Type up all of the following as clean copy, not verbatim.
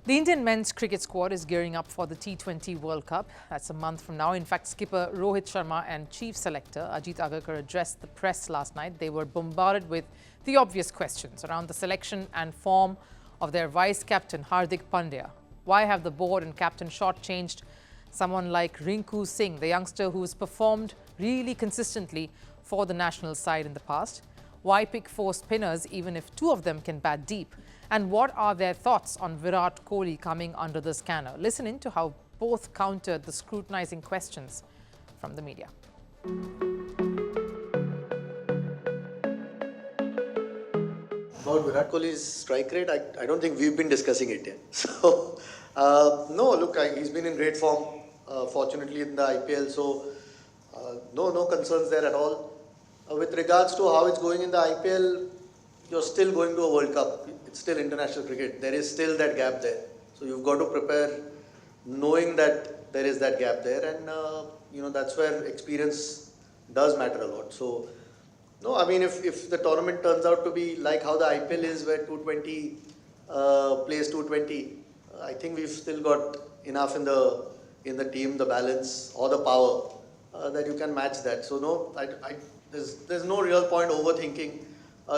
The Indian men's cricket squad is gearing up for the T20 World Cup. That's a month from now. In fact, skipper Rohit Sharma and chief selector Ajit Agarkar addressed the press last night. They were bombarded with the obvious questions around the selection and form of their vice-captain Hardik Pandya. Why have the board and captain shortchanged someone like Rinku Singh, the youngster who's performed really consistently for the national side in the past? Why pick four spinners even if two of them can bat deep? And what are their thoughts on Virat Kohli coming under the scanner? Listen in to how both countered the scrutinizing questions from the media. About Virat Kohli's strike rate, I don't think we've been discussing it yet. So, no, look, he's been in great form, fortunately in the IPL, so no concerns there at all. With regards to how it's going in the IPL, you're still going to a World Cup. It's still international cricket. There is still that gap there. So you've got to prepare knowing that there is that gap there, and that's where experience does matter a lot. So, no, I mean, if the tournament turns out to be like how the IPL is, where 220 plays 220, I think we've still got enough in the team, the balance or the power that you can match that. So no, there's no real point overthinking.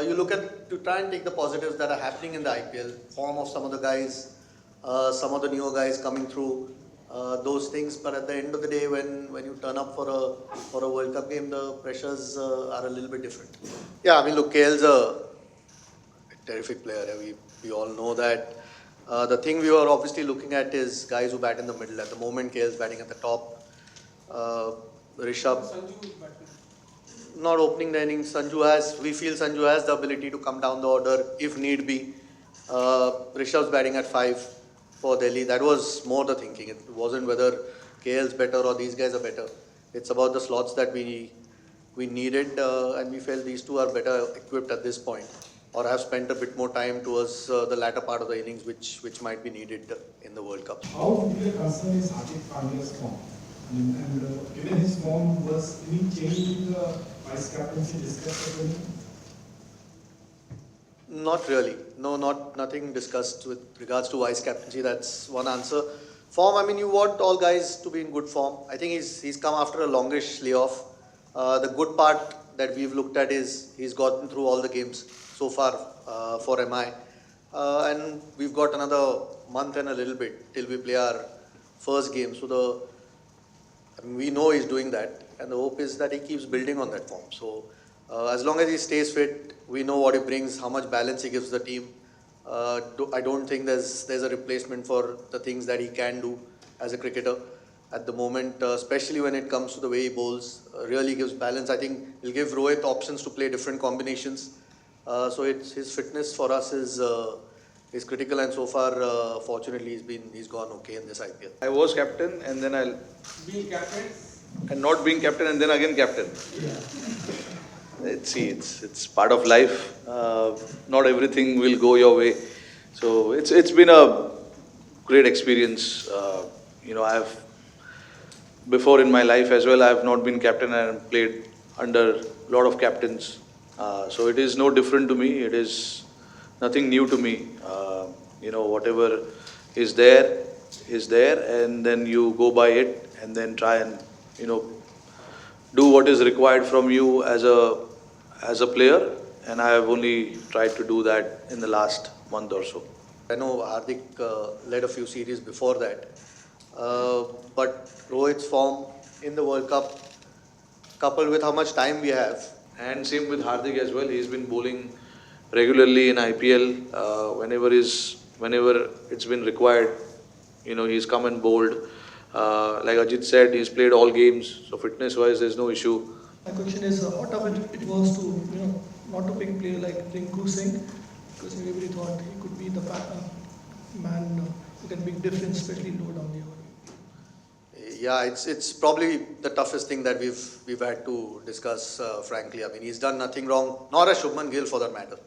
You look at to try and take the positives that are happening in the IPL, form of some of the guys, some of the newer guys coming through, those things. But at the end of the day, when you turn up for a World Cup game, the pressures are a little bit different. Yeah, I mean, look, KL's a terrific player. We all know that. The thing we were obviously looking at is guys who bat in the middle. At the moment, KL's batting at the top. Rishabh not opening the innings. We feel Sanju has the ability to come down the order if need be. Rishabh's batting at 5 for Delhi. That was more the thinking. It wasn't whether KL's better or these guys are better. It's about the slots that we needed, and we felt these two are better equipped at this point, or have spent a bit more time towards the latter part of the innings, which might be needed in the World Cup. How big a concern is Hardik Pandya's form? And given his form, was any change in the vice captaincy discussed with him? Not really. No, nothing discussed with regards to vice captaincy. That's one answer. Form, I mean, you want all guys to be in good form. I think he's come after a longish layoff. The good part that we've looked at is he's gotten through all the games so far for MI. And we've got another month and a little bit till we play our first game. So we know he's doing that, and the hope is that he keeps building on that form. So as long as he stays fit, we know what he brings, how much balance he gives the team. I don't think there's a replacement for the things that he can do as a cricketer at the moment, especially when it comes to the way he bowls. Really gives balance. I think he'll give Rohit options to play different combinations. So his fitness for us is critical, and so far, fortunately, he's gone okay in this IPL. I was captain, and then I'll Being captain? and not being captain, and then again captain. Yeah. It's part of life. Not everything will go your way, so it's been a great experience. Before in my life as well, I have not been captain and played under a lot of captains. So it is no different to me. It is nothing new to me. Whatever is there, and then you go by it, and then try and do what is required from you as a player. And I have only tried to do that in the last month or so. I know Hardik led a few series before that, but Rohit's form in the World Cup, coupled with how much time we have. And same with Hardik as well. He's been bowling regularly in IPL. Whenever it's been required, he's come and bowled. Like Ajit said, he's played all games. So fitness-wise, there's no issue. My question is, what tough it was to, not to pick a player like Rinku Singh, because everybody thought he could be the man who can make difference, especially low down the order. Yeah, it's probably the toughest thing that we've had to discuss, frankly. I mean, he's done nothing wrong, nor has Shubman Gill for that matter.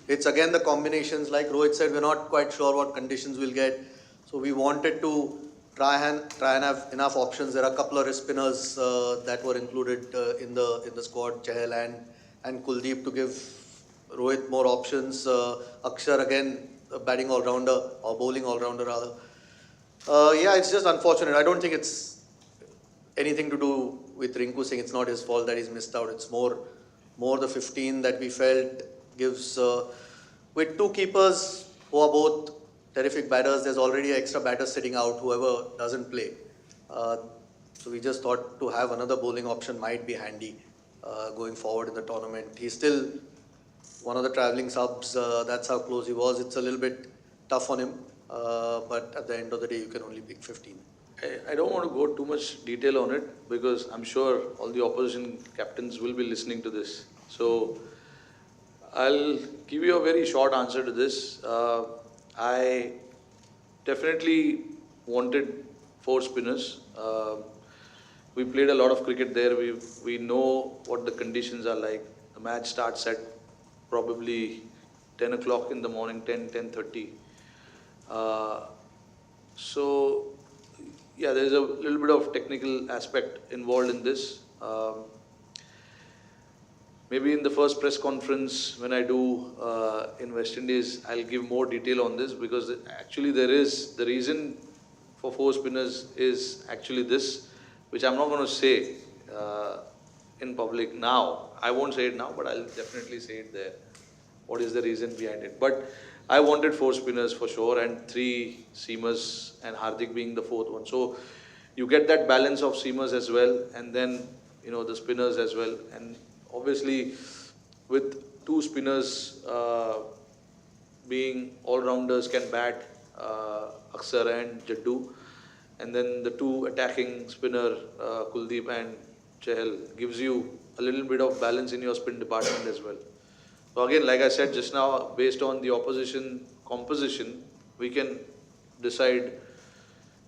It's again the combinations. Like Rohit said, we're not quite sure what conditions we'll get. So we wanted to try and have enough options. There are a couple of wrist spinners that were included in the squad, Chahal and Kuldeep, to give Rohit more options. Akshar again a batting all-rounder or bowling all-rounder rather. Yeah, it's just unfortunate. I don't think it's anything to do with Rinku Singh. It's not his fault that he's missed out. It's more the 15 that we felt gives, with two keepers who are both terrific batters, there's already extra batters sitting out, whoever doesn't play. So we just thought to have another bowling option might be handy going forward in the tournament. He's still one of the travelling subs, that's how close he was. It's a little bit tough on him, but at the end of the day, you can only pick 15. I don't want to go too much detail on it because I'm sure all the opposition captains will be listening to this. So I'll give you a very short answer to this. I definitely wanted 4 spinners. We played a lot of cricket there. We know what the conditions are like. The match starts at probably 10 o'clock in the morning, 10:30. So yeah, there is a little bit of technical aspect involved in this. Maybe in the first press conference when I do in West Indies, I'll give more detail on this because actually there is, the reason for 4 spinners is actually this, which I'm not going to say in public now. I won't say it now, but I'll definitely say it there. What is the reason behind it? But I wanted 4 spinners for sure and 3 seamers and Hardik being the 4th one. So you get that balance of seamers as well and then, you know, the spinners as well. And obviously with 2 spinners being all-rounders can bat, Aksar and Jaddu. And then the 2 attacking spinner, Kuldeep and Chahal, gives you a little bit of balance in your spin department as well. So again, like I said just now, based on the opposition composition, we can decide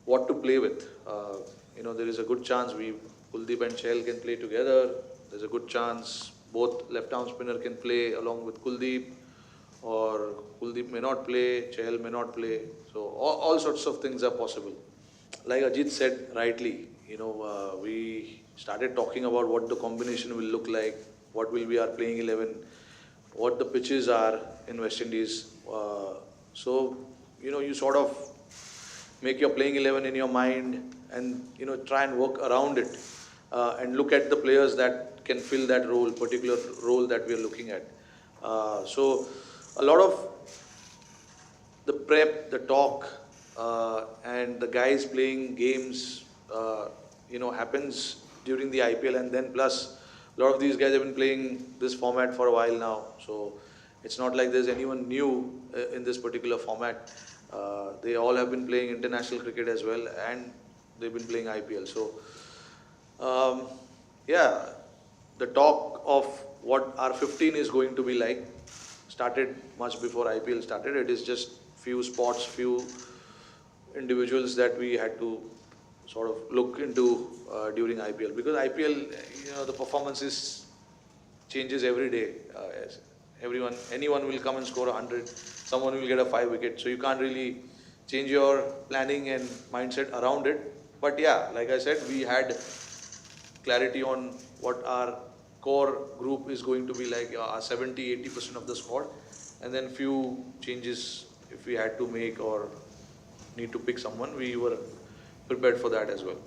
what to play with. You know, there is a good chance Kuldeep and Chahal can play together. There's a good chance both left-arm spinner can play along with Kuldeep, or Kuldeep may not play, Chahal may not play. So all sorts of things are possible. Like Ajit said rightly, you know, we started talking about what the combination will look like, what will be our playing 11, what the pitches are in West Indies. So, you know, you sort of make your playing 11 in your mind and, you know, try and work around it and look at the players that can fill that role, particular role that we are looking at. So a lot of the prep, the talk, and the guys playing games, you know, happens during the IPL, and then plus a lot of these guys have been playing this format for a while now. So it's not like there's anyone new in this particular format. They all have been playing international cricket as well, and they've been playing IPL. So yeah, the talk of what our 15 is going to be like started much before IPL started. It is just few spots, few individuals that we had to sort of look into during IPL, because IPL, you know, the performances changes every day. Anyone will come and score 100, someone will get a 5 wicket, so you can't really change your planning and mindset around it. But yeah, like I said, we had clarity on what our core group is going to be like, our 70-80% of the squad, and then few changes if we had to make or need to pick someone, we were prepared for that as well.